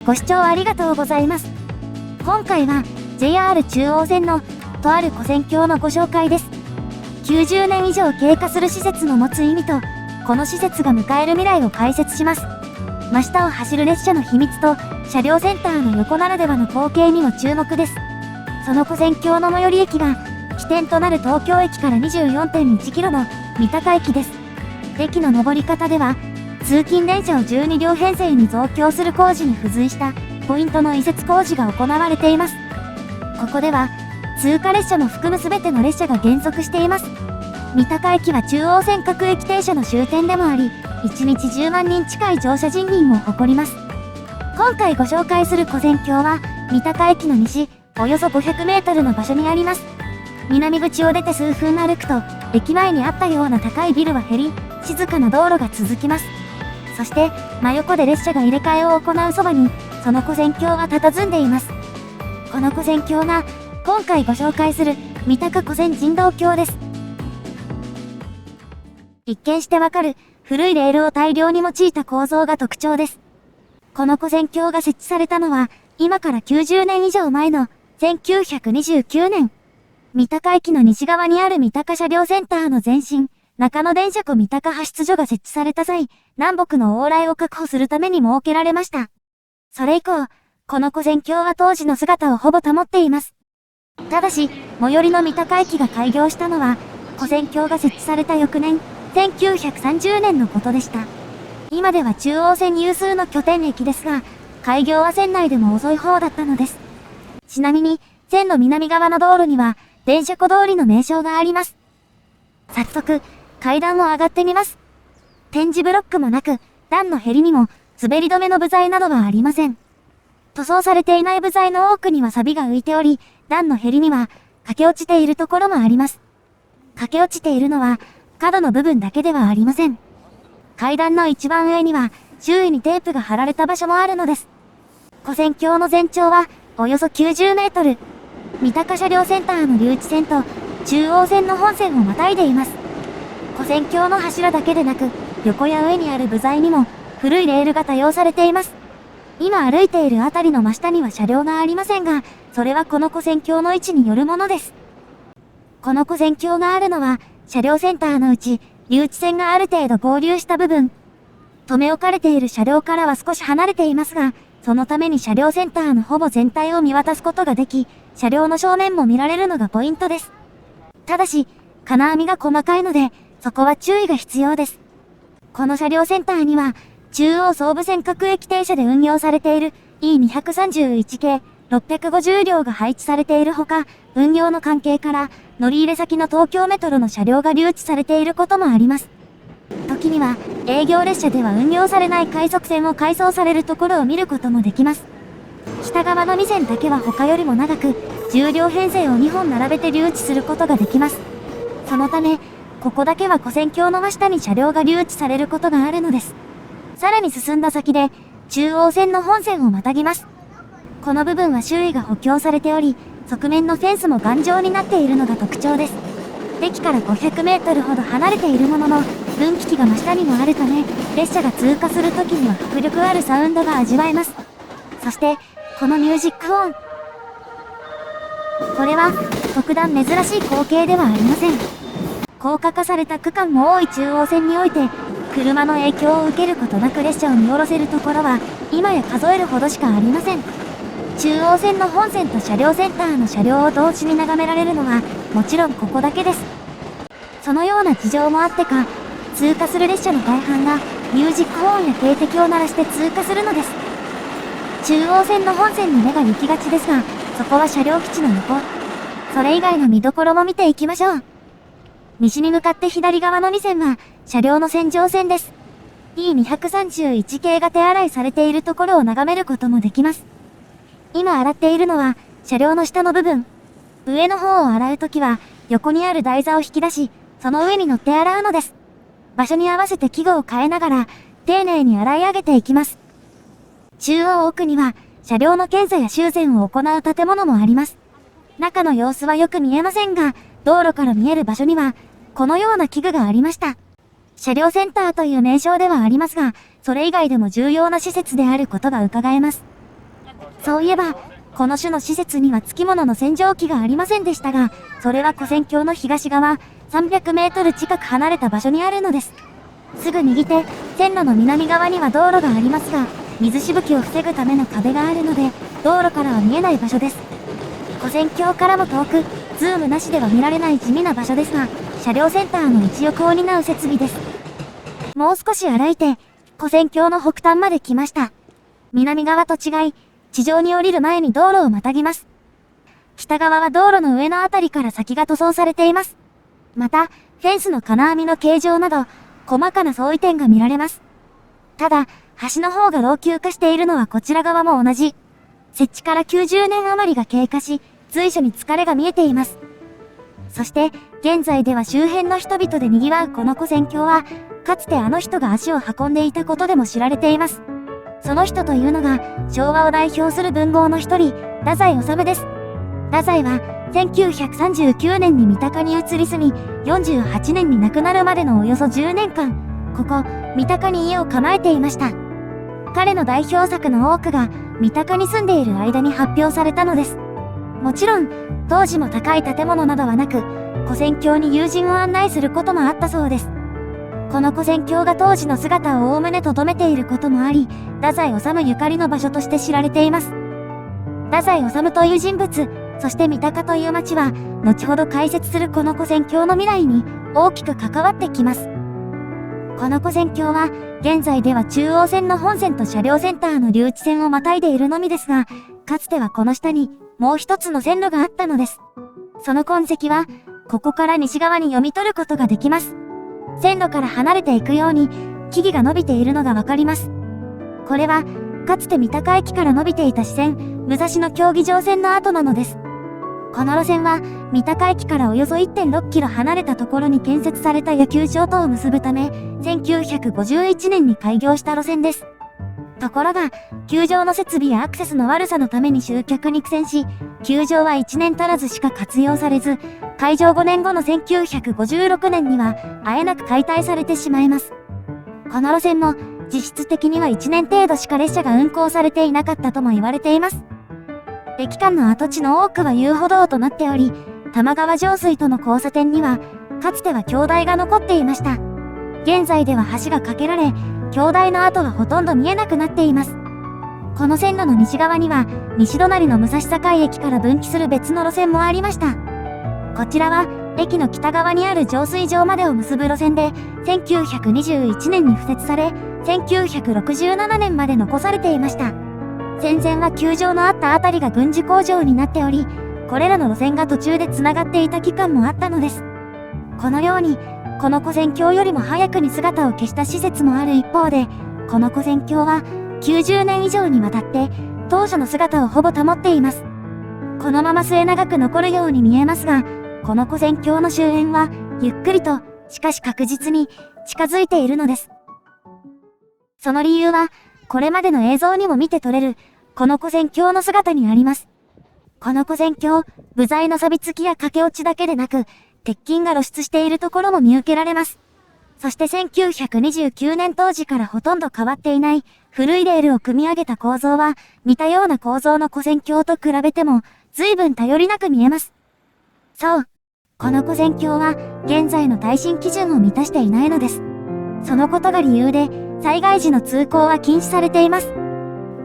ご視聴ありがとうございます。今回は JR 中央線のとある跨線橋のご紹介です。90年以上経過する施設の持つ意味と、この施設が迎える未来を解説します。真下を走る列車の秘密と、車両センターの横ならではの光景にも注目です。その跨線橋の最寄り駅が、起点となる東京駅から 24.1 キロの三鷹駅です。駅の上り方では、通勤電車を12両編成に増強する工事に付随したポイントの移設工事が行われています。ここでは通過列車も含む全ての列車が減速しています。三鷹駅は中央線各駅停車の終点でもあり、1日10万人近い乗車人員を誇ります。今回ご紹介する跨線橋は三鷹駅の西およそ500メートルの場所にあります。南口を出て数分歩くと、駅前にあったような高いビルは減り、静かな道路が続きます。そして、真横で列車が入れ替えを行うそばに、その跨線橋が佇んでいます。この跨線橋が、今回ご紹介する、三鷹跨線人道橋です。一見してわかる、古いレールを大量に用いた構造が特徴です。この跨線橋が設置されたのは、今から90年以上前の、1929年。三鷹駅の西側にある三鷹車両センターの前身、中野電車庫三鷹派出所が設置された際、南北の往来を確保するために設けられました。それ以降、この跨線橋は当時の姿をほぼ保っています。ただし、最寄りの三鷹駅が開業したのは、跨線橋が設置された翌年、1930年のことでした。今では中央線有数の拠点駅ですが、開業は線内でも遅い方だったのです。ちなみに、線の南側の道路には、電車庫通りの名称があります。早速、階段を上がってみます。点字ブロックもなく、段のへりにも滑り止めの部材などはありません。塗装されていない部材の多くには錆が浮いており、段のへりには欠け落ちているところもあります。欠け落ちているのは角の部分だけではありません。階段の一番上には周囲にテープが貼られた場所もあるのです。跨線橋の全長はおよそ90メートル。三鷹車両センターの留置線と中央線の本線をまたいでいます。跨線橋の柱だけでなく、横や上にある部材にも古いレールが多用されています。今歩いているあたりの真下には車両がありませんが、それはこの跨線橋の位置によるものです。この跨線橋があるのは、車両センターのうち、留置線がある程度合流した部分。留め置かれている車両からは少し離れていますが、そのために車両センターのほぼ全体を見渡すことができ、車両の正面も見られるのがポイントです。ただし、金網が細かいので、そこは注意が必要です。この車両センターには、中央総武線各駅停車で運用されている E231 系650両が配置されているほか、運用の関係から乗り入れ先の東京メトロの車両が留置されていることもあります。時には、営業列車では運用されない快速線を改装されるところを見ることもできます。北側の2線だけは他よりも長く、10両編成を2本並べて留置することができます。そのため、ここだけは跨線橋の真下に車両が留置されることがあるのです。さらに進んだ先で、中央線の本線をまたぎます。この部分は周囲が補強されており、側面のフェンスも頑丈になっているのが特徴です。駅から500メートルほど離れているものの、分岐器が真下にもあるため、列車が通過するときには迫力あるサウンドが味わえます。そして、このミュージック音。これは、特段珍しい光景ではありません。高架化された区間も多い中央線において、車の影響を受けることなく列車を見下ろせるところは、今や数えるほどしかありません。中央線の本線と車両センターの車両を同時に眺められるのは、もちろんここだけです。そのような事情もあってか、通過する列車の大半が、ミュージックホーンや警笛を鳴らして通過するのです。中央線の本線に目が行きがちですが、そこは車両基地の横。それ以外の見どころも見ていきましょう。西に向かって左側の2線は、車両の洗浄線です。E231 系が手洗いされているところを眺めることもできます。今洗っているのは、車両の下の部分。上の方を洗うときは、横にある台座を引き出し、その上に乗って洗うのです。場所に合わせて器具を変えながら、丁寧に洗い上げていきます。中央奥には、車両の検査や修繕を行う建物もあります。中の様子はよく見えませんが、道路から見える場所には、このような器具がありました。車両センターという名称ではありますが、それ以外でも重要な施設であることが伺えます。そういえば、この種の施設には付き物の洗浄機がありませんでしたが、それは古戦橋の東側、300メートル近く離れた場所にあるのです。すぐ右手、線路の南側には道路がありますが、水しぶきを防ぐための壁があるので、道路からは見えない場所です。古戦橋からも遠く、ズームなしでは見られない地味な場所ですが、車両センターの一翼を担う設備です。もう少し歩いて、古戦橋の北端まで来ました。南側と違い、地上に降りる前に道路をまたぎます。北側は道路の上のあたりから先が塗装されています。また、フェンスの金網の形状など、細かな相違点が見られます。ただ、橋の方が老朽化しているのはこちら側も同じ。設置から90年余りが経過し、随所に疲れが見えています。そして、現在では周辺の人々で賑わうこの古戦橋は、かつてあの人が足を運んでいたことでも知られています。その人というのが、昭和を代表する文豪の一人、太宰治です。太宰は、1939年に三鷹に移り住み、48年に亡くなるまでのおよそ10年間、ここ、三鷹に家を構えていました。彼の代表作の多くが、三鷹に住んでいる間に発表されたのです。もちろん、当時も高い建物などはなく、古戦橋に友人を案内することもあったそうです。この古戦橋が当時の姿をおおむね留めていることもあり、太宰治ゆかりの場所として知られています。太宰治という人物、そして三鷹という町は、後ほど解説するこの古戦橋の未来に大きく関わってきます。この古戦橋は、現在では中央線の本線と車両センターの留置線をまたいでいるのみですが、かつてはこの下にもう一つの線路があったのです。その痕跡は、ここから西側に読み取ることができます。線路から離れていくように、木々が伸びているのがわかります。これは、かつて三鷹駅から伸びていた支線、武蔵野競技場線の跡なのです。この路線は、三鷹駅からおよそ 1.6 キロ離れたところに建設された野球場とを結ぶため、1951年に開業した路線です。ところが、球場の設備やアクセスの悪さのために集客に苦戦し、球場は1年足らずしか活用されず、開場5年後の1956年には、あえなく解体されてしまいます。この路線も、実質的には1年程度しか列車が運行されていなかったとも言われています。駅間の跡地の多くは遊歩道となっており、玉川上水との交差点には、かつては橋台が残っていました。現在では橋が架けられ、橋台の跡はほとんど見えなくなっています。この線路の西側には、西隣の武蔵境駅から分岐する別の路線もありました。こちらは、駅の北側にある浄水場までを結ぶ路線で、1921年に敷設され、1967年まで残されていました。戦前は球場のあったあたりが軍事工場になっており、これらの路線が途中で繋がっていた期間もあったのです。このように、この古戦橋よりも早くに姿を消した施設もある一方で、この古戦橋は90年以上にわたって当初の姿をほぼ保っています。このまま末永く残るように見えますが、この古戦橋の終焉はゆっくりと、しかし確実に近づいているのです。その理由は、これまでの映像にも見て取れる、この古戦橋の姿にあります。この古戦橋、部材の錆びつきや駆け落ちだけでなく、鉄筋が露出しているところも見受けられます。そして1929年当時からほとんど変わっていない古いレールを組み上げた構造は似たような構造の古戦橋と比べても随分頼りなく見えます。そう。この古戦橋は現在の耐震基準を満たしていないのです。そのことが理由で災害時の通行は禁止されています。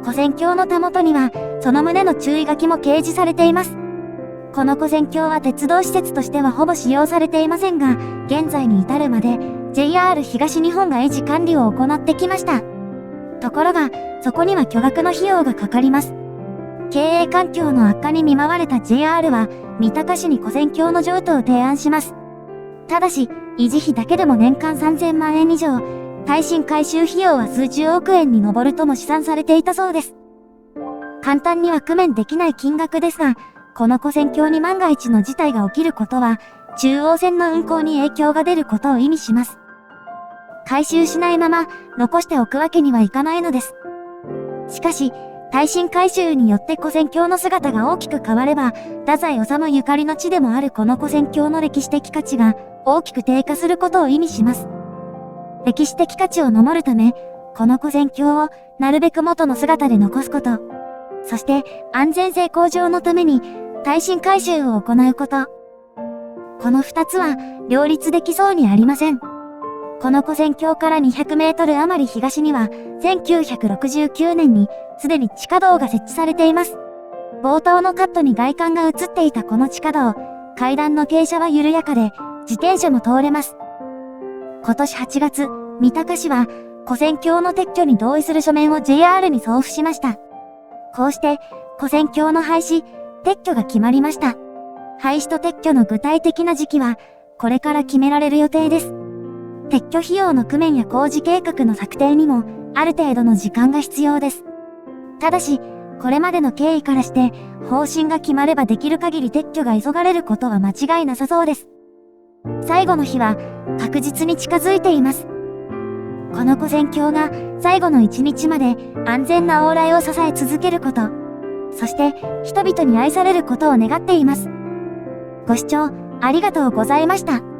古戦橋のたもとにはその旨の注意書きも掲示されています。この古戦橋は鉄道施設としてはほぼ使用されていませんが、現在に至るまで JR 東日本が維持管理を行ってきました。ところが、そこには巨額の費用がかかります。経営環境の悪化に見舞われた JR は、三鷹市に古戦橋の譲渡を提案します。ただし、維持費だけでも年間3000万円以上、耐震改修費用は数十億円に上るとも試算されていたそうです。簡単には工面できない金額ですが、この古戦橋に万が一の事態が起きることは、中央線の運行に影響が出ることを意味します。改修しないまま残しておくわけにはいかないのです。しかし、耐震改修によって古戦橋の姿が大きく変われば、太宰治ゆかりの地でもあるこの古戦橋の歴史的価値が大きく低下することを意味します。歴史的価値を守るため、この古戦橋をなるべく元の姿で残すこと。そして安全性向上のために耐震改修を行うこと。この2つは両立できそうにありません。この古線橋から200メートル余り東には1969年にすでに地下道が設置されています。冒頭のカットに外観が映っていたこの地下道、階段の傾斜は緩やかで自転車も通れます。今年8月、三鷹市は古線橋の撤去に同意する書面を JR に送付しました。こうして古線橋の廃止、撤去が決まりました。廃止と撤去の具体的な時期はこれから決められる予定です。撤去費用の工面や工事計画の策定にもある程度の時間が必要です。ただし、これまでの経緯からして方針が決まればできる限り撤去が急がれることは間違いなさそうです。最後の日は確実に近づいています。この古線橋が最後の一日まで安全な往来を支え続けること、そして人々に愛されることを願っています。ご視聴ありがとうございました。